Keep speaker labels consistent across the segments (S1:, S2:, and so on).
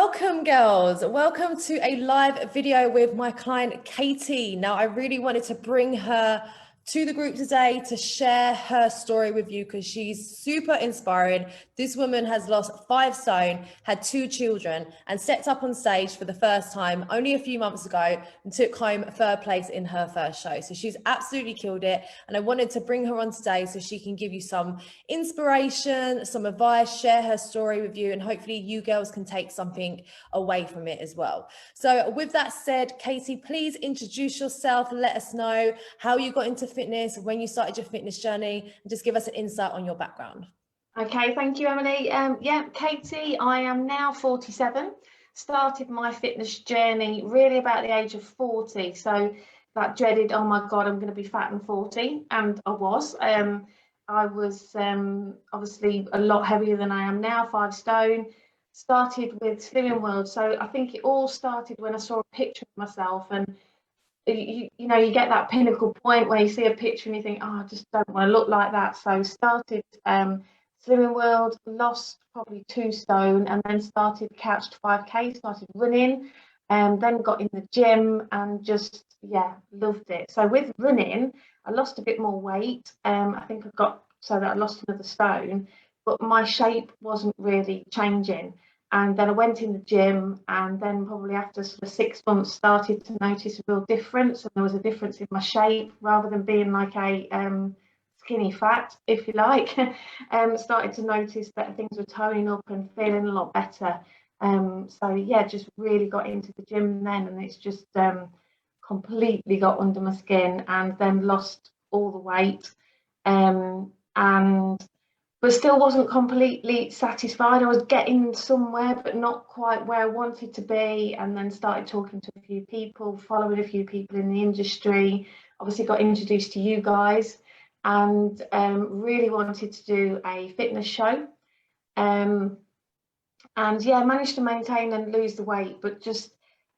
S1: Welcome, girls. Welcome to a live video with my client, Katie. Now, I really wanted to bring her to the group today to share her story with you because she's super inspiring. This woman has lost 5 stone, had 2 children, and stepped up on stage for the first time only a few months ago and took home 3rd place in her first show. So she's absolutely killed it. And I wanted to bring her on today so she can give you some inspiration, some advice, share her story with you, and hopefully you girls can take something away from it as well. So with that said, Katie, please introduce yourself. Let us know how you got into fitness, when you started your fitness journey, and just give us an insight on your background.
S2: Okay, thank you, Emily. Yeah, Katie, I am now 47. Started my fitness journey really about the age of 40. So that dreaded, oh my God, I'm going to be fat and 40. And I was. I was obviously a lot heavier than I am now, 5 stone. Started with Slimming World. So I think it all started when I saw a picture of myself, and you know, you get that pinnacle point where you see a picture and you think, oh, I just don't want to look like that. So started Slimming World, lost probably 2 stone, and then started couch to 5K, started running, and then got in the gym and just, yeah, loved it. So with running, I lost a bit more weight. I think I got so that I lost another stone, but my shape wasn't really changing. And then I went in the gym, and then probably after sort of 6 months started to notice a real difference, and there was a difference in my shape rather than being like a skinny fat, if you like. Started to notice that things were toning up and feeling a lot better. So yeah, just really got into the gym then, and it's just completely got under my skin, and then lost all the weight, and but still wasn't completely satisfied. I was getting somewhere, but not quite where I wanted to be. And then started talking to a few people, following a few people in the industry. Obviously got introduced to you guys, and really wanted to do a fitness show. And yeah, managed to maintain and lose the weight, but just,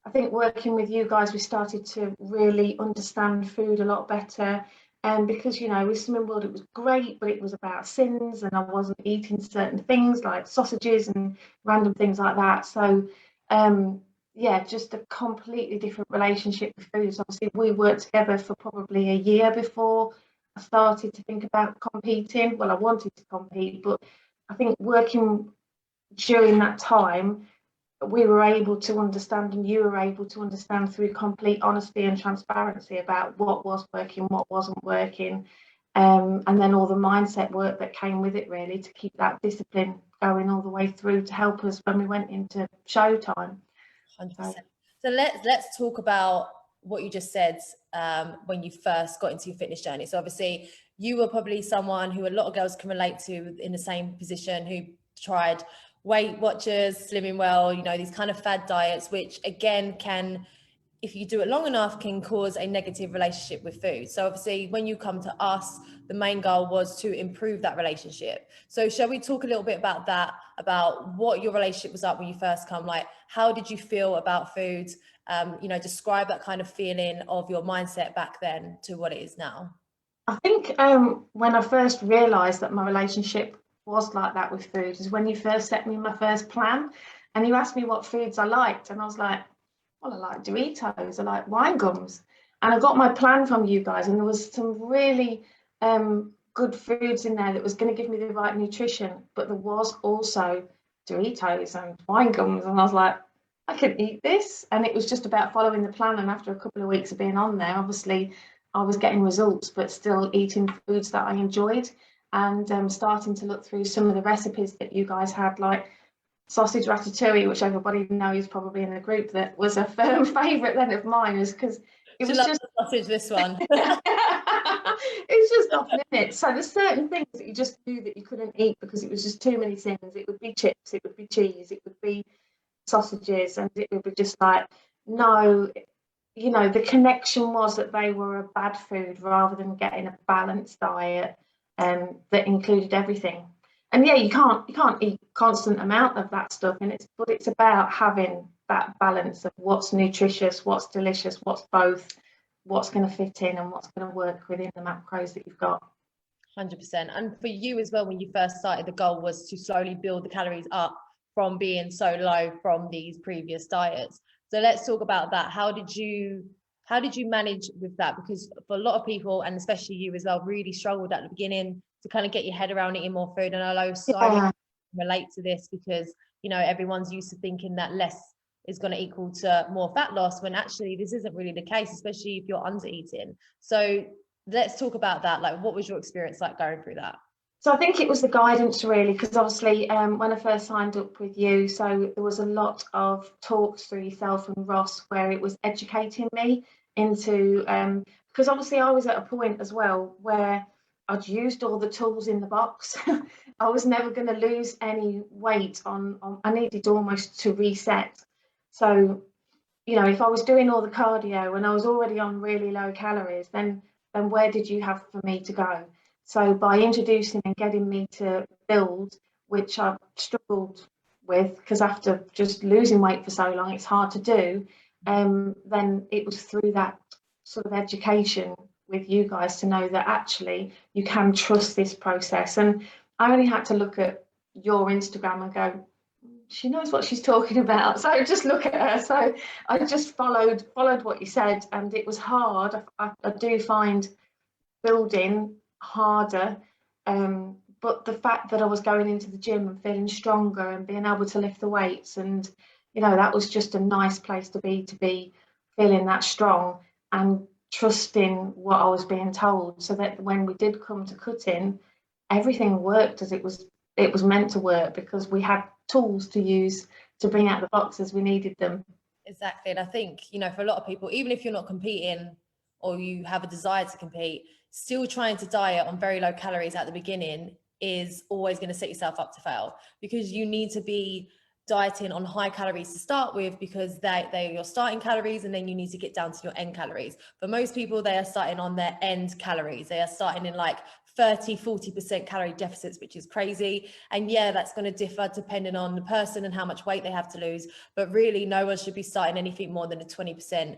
S2: I think working with you guys, we started to really understand food a lot better. Because, you know, with Slimming World, it was great, but it was about sins, and I wasn't eating certain things like sausages and random things like that. So, yeah, just a completely different relationship with food. So obviously, we worked together for probably a year before I started to think about competing. Well, I wanted to compete, but I think working during that time, we were able to understand, and you were able to understand through complete honesty and transparency about what was working, what wasn't working, and then all the mindset work that came with it, really, to keep that discipline going all the way through to help us when we went into showtime.
S1: 100%. So let's talk about what you just said when you first got into your fitness journey. So obviously you were probably someone who a lot of girls can relate to in the same position, who tried Weight Watchers, Slimming Well, you know, these kind of fad diets, which again can, if you do it long enough, can cause a negative relationship with food. So obviously when you come to us, the main goal was to improve that relationship. So shall we talk a little bit about that, about what your relationship was like when you first come? Like, how did you feel about food? You know, describe that kind of feeling of your mindset back then to what it is now.
S2: I think when I first realised that my relationship was like that with food is when you first set me my first plan, and you asked me what foods I liked, and I was like, well, I like Doritos, I like wine gums. And I got my plan from you guys, and there was some really good foods in there that was going to give me the right nutrition, but there was also Doritos and wine gums, and I was like, I can eat this. And it was just about following the plan, and after a couple of weeks of being on there, obviously I was getting results, but still eating foods that I enjoyed, and starting to look through some of the recipes that you guys had, like sausage ratatouille, which everybody knows probably in the group, that was a firm favourite then of mine, is because it was just
S1: sausage, this one.
S2: It's just off limits. So there's certain things that you just knew that you couldn't eat because it was just too many things. It would be chips, it would be cheese, it would be sausages, and it would be just like, no, you know, the connection was that they were a bad food rather than getting a balanced diet that included everything. And yeah, you can't eat constant amount of that stuff, and it's about having that balance of what's nutritious, what's delicious, what's both, what's going to fit in, and what's going to work within the macros that you've got.
S1: 100%. And for you as well, when you first started, the goal was to slowly build the calories up from being so low from these previous diets. So let's talk about that. How did you manage with that? Because for a lot of people, and especially you as well, really struggled at the beginning to kind of get your head around eating more food. And I know so many people relate to this because, you know, everyone's used to thinking that less is going to equal to more fat loss, when actually this isn't really the case, especially if you're under eating. So let's talk about that. Like, what was your experience like going through that?
S2: So I think it was the guidance really, because obviously when I first signed up with you, so there was a lot of talks through yourself and Ross where it was educating me into, because obviously I was at a point as well where I'd used all the tools in the box. I was never going to lose any weight I needed almost to reset. So, you know, if I was doing all the cardio and I was already on really low calories, then where did you have for me to go? So by introducing and getting me to build, which I've struggled with, because after just losing weight for so long, it's hard to do, then it was through that sort of education with you guys to know that actually you can trust this process. And I only had to look at your Instagram and go, she knows what she's talking about. So just look at her. So I just followed what you said, and it was hard. I do find building harder, but the fact that I was going into the gym and feeling stronger and being able to lift the weights, and you know, that was just a nice place to be feeling that strong and trusting what I was being told, so that when we did come to cutting, everything worked as it was meant to work, because we had tools to use to bring out the box as we needed them.
S1: Exactly. And I think, you know, for a lot of people, even if you're not competing or you have a desire to compete, still trying to diet on very low calories at the beginning is always going to set yourself up to fail, because you need to be dieting on high calories to start with, because they're your starting calories, and then you need to get down to your end calories. For most people, they are starting on their end calories. They are starting in like 30-40% calorie deficits, which is crazy. And yeah, that's going to differ depending on the person and how much weight they have to lose, but really no one should be starting anything more than a 20%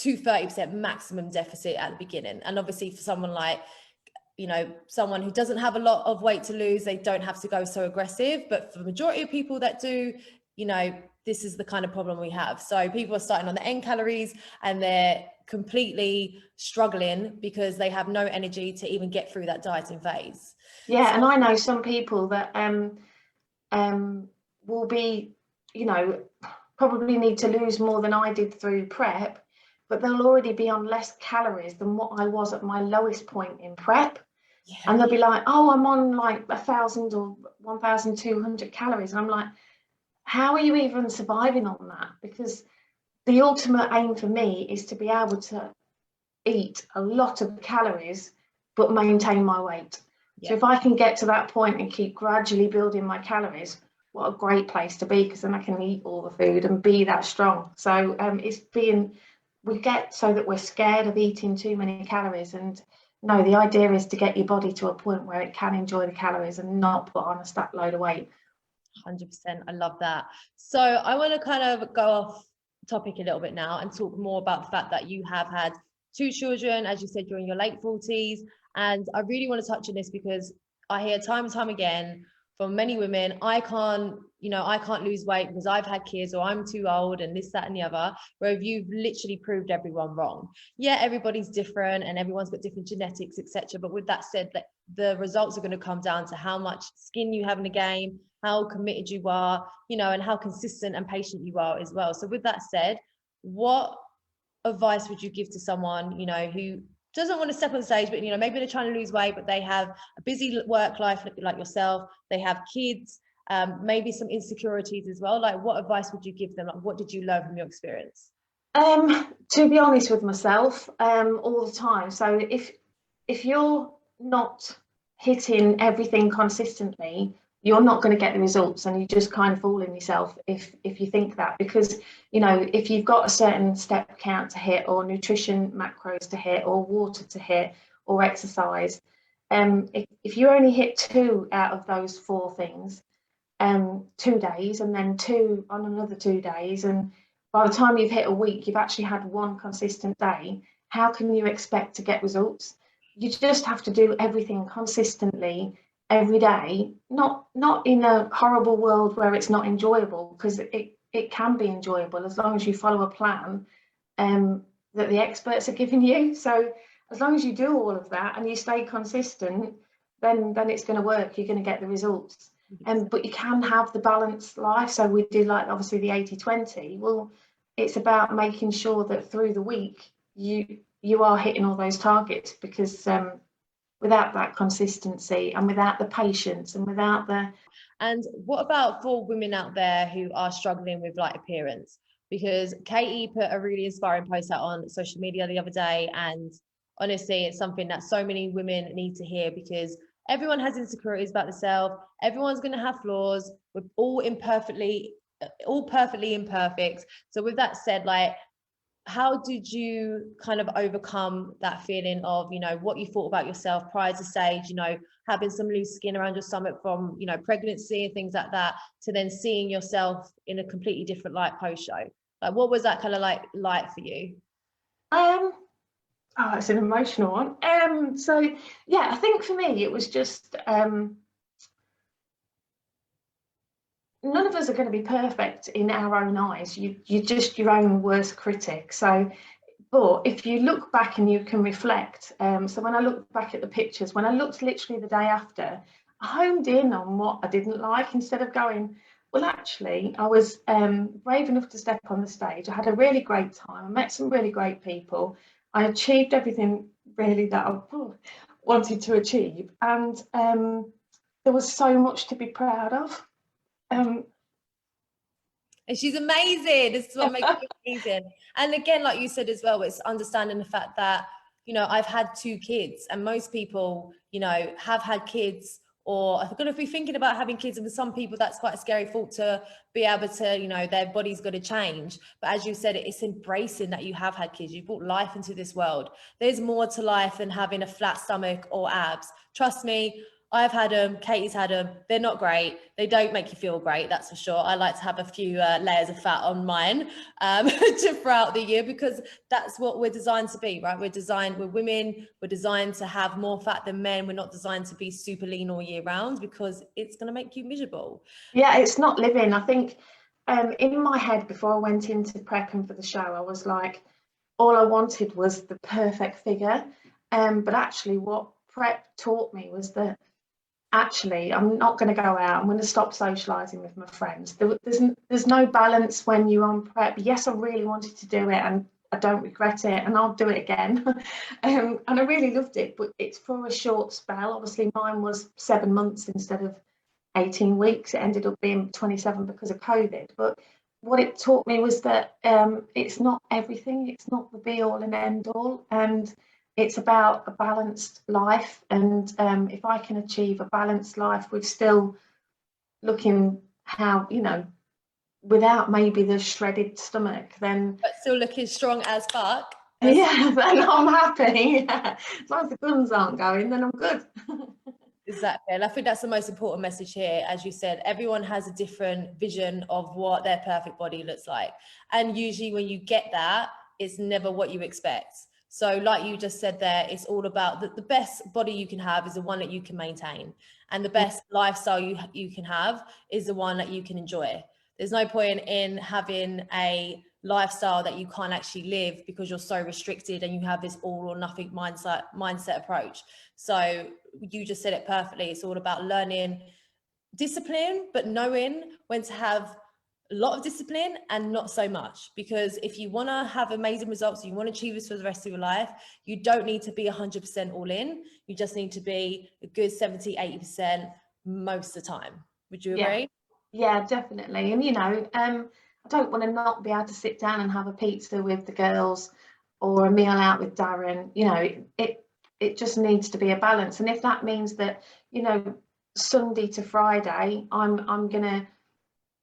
S1: to 30% maximum deficit at the beginning. And obviously for someone like, you know, someone who doesn't have a lot of weight to lose, they don't have to go so aggressive. But for the majority of people that do, you know, this is the kind of problem we have. So people are starting on the end calories and they're completely struggling because they have no energy to even get through that dieting phase.
S2: Yeah, and I know some people that will be, you know, probably need to lose more than I did through prep, but they'll already be on less calories than what I was at my lowest point in prep. Yeah. And they'll be like, oh, I'm on like 1,000 or 1,200 calories. And I'm like, how are you even surviving on that? Because the ultimate aim for me is to be able to eat a lot of calories, but maintain my weight. Yeah. So if I can get to that point and keep gradually building my calories, what a great place to be, because then I can eat all the food and be that strong. So we get so that we're scared of eating too many calories. And no, the idea is to get your body to a point where it can enjoy the calories and not put on a stack load of weight.
S1: 100%. I love that. So I want to kind of go off topic a little bit now and talk more about the fact that you have had 2 children, as you said, you're in your late 40s. And I really want to touch on this because I hear time and time again from many women, I can't lose weight because I've had kids, or I'm too old, and this, that, and the other, where you've literally proved everyone wrong. Yeah, everybody's different and everyone's got different genetics, etc. But with that said, that the results are going to come down to how much skin you have in the game, how committed you are, you know, and how consistent and patient you are as well. So with that said, what advice would you give to someone, you know, who doesn't want to step on stage, but, you know, maybe they're trying to lose weight, but they have a busy work life like yourself, they have kids, maybe some insecurities as well? Like, what advice would you give them? Like, what did you learn from your experience?
S2: To be honest with myself, all the time. So if you're not hitting everything consistently, you're not going to get the results, and you just kind of fooling yourself if you think that. Because, you know, if you've got a certain step count to hit, or nutrition macros to hit, or water to hit, or exercise, if you only hit 2 out of those 4 things, 2 days, and then 2 on another 2 days, and by the time you've hit a week, you've actually had 1 consistent day, how can you expect to get results? You just have to do everything consistently every day, not in a horrible world where it's not enjoyable, because it can be enjoyable as long as you follow a plan that the experts are giving you. So as long as you do all of that and you stay consistent, then it's going to work. You're going to get the results. But you can have the balanced life. So we do, like, obviously the 80-20. Well, it's about making sure that through the week you are hitting all those targets, because without that consistency and without the patience and without the...
S1: And what about for women out there who are struggling with like appearance? Because Katie put a really inspiring post out on social media the other day, and honestly, it's something that so many women need to hear, because everyone has insecurities about themselves. Everyone's going to have flaws. We're all perfectly imperfect. So with that said, like, how did you kind of overcome that feeling of, you know, what you thought about yourself prior to stage, you know, having some loose skin around your stomach from, you know, pregnancy and things like that, to then seeing yourself in a completely different light post show? Like, what was that kind of like for you?
S2: Oh, it's an emotional one. So yeah, I think for me it was just none of us are going to be perfect in our own eyes. You're just your own worst critic. So, but if you look back and you can reflect, so when I look back at the pictures, when I looked literally the day after, I honed in on what I didn't like, instead of going, well, actually, I was brave enough to step on the stage. I had a really great time. I met some really great people. I achieved everything really that I wanted to achieve. And there was so much to be proud of.
S1: And she's amazing. This is what makes her amazing. And again, like you said as well, it's understanding the fact that, you know, I've had 2 kids, and most people, you know, have had kids or are going to be thinking about having kids. And for some people, that's quite a scary thought to be able to, you know, their body's going to change. But as you said, it's embracing that you have had kids. You brought life into this world. There's more to life than having a flat stomach or abs. Trust me. I've had them, Katie's had them. They're not great. They don't make you feel great, that's for sure. I like to have a few layers of fat on mine throughout the year, because that's what we're designed to be, right? We're women, we're designed to have more fat than men. We're not designed to be super lean all year round, because it's going to make you miserable.
S2: Yeah, it's not living. I think in my head, before I went into prepping for the show, I was like, all I wanted was the perfect figure. But actually what prep taught me was that actually I'm not going to go out. I'm going to stop socializing with my friends. There's no balance when you're on prep. Yes, I really wanted to do it and I don't regret it, and I'll do it again. And I really loved it, but it's for a short spell. Obviously mine was 7 months instead of 18 weeks. It ended up being 27 because of COVID. But what it taught me was that it's not everything. It's not the be all and end all. And it's about a balanced life. And if I can achieve a balanced life with still looking how, you know, without maybe the shredded stomach, then...
S1: But still looking strong as fuck.
S2: Yeah, then I'm happy. Yeah. As long as the guns aren't going, then I'm good.
S1: Exactly. And I think that's the most important message here. As you said, everyone has a different vision of what their perfect body looks like. And usually when you get that, it's never what you expect. So like you just said there, it's all about the best body you can have is the one that you can maintain. And the best lifestyle you can have is the one that you can enjoy. There's no point in having a lifestyle that you can't actually live because you're so restricted and you have this all or nothing mindset approach. So you just said it perfectly. It's all about learning discipline, but knowing when to have a lot of discipline and not so much. Because if you want to have amazing results, you want to achieve this for the rest of your life, you don't need to be 100% all in. You just need to be a good 70, 80% most of the time. Would you agree?
S2: Yeah, definitely. And, you know, I don't want to not be able to sit down and have a pizza with the girls or a meal out with Darren. You know, it just needs to be a balance. And if that means that, you know, Sunday to Friday, I'm gonna,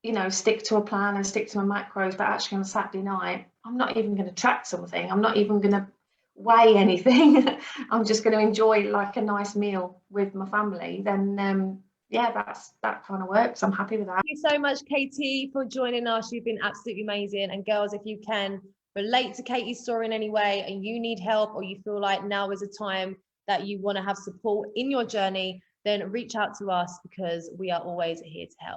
S2: you know, stick to a plan and stick to my macros, but actually on Saturday night, I'm not even going to track something. I'm not even going to weigh anything. I'm just going to enjoy like a nice meal with my family. Then yeah, that kind of works. I'm happy with that.
S1: Thank you so much, Katie, for joining us. You've been absolutely amazing. And girls, if you can relate to Katie's story in any way and you need help, or you feel like now is a time that you want to have support in your journey, then reach out to us because we are always here to help.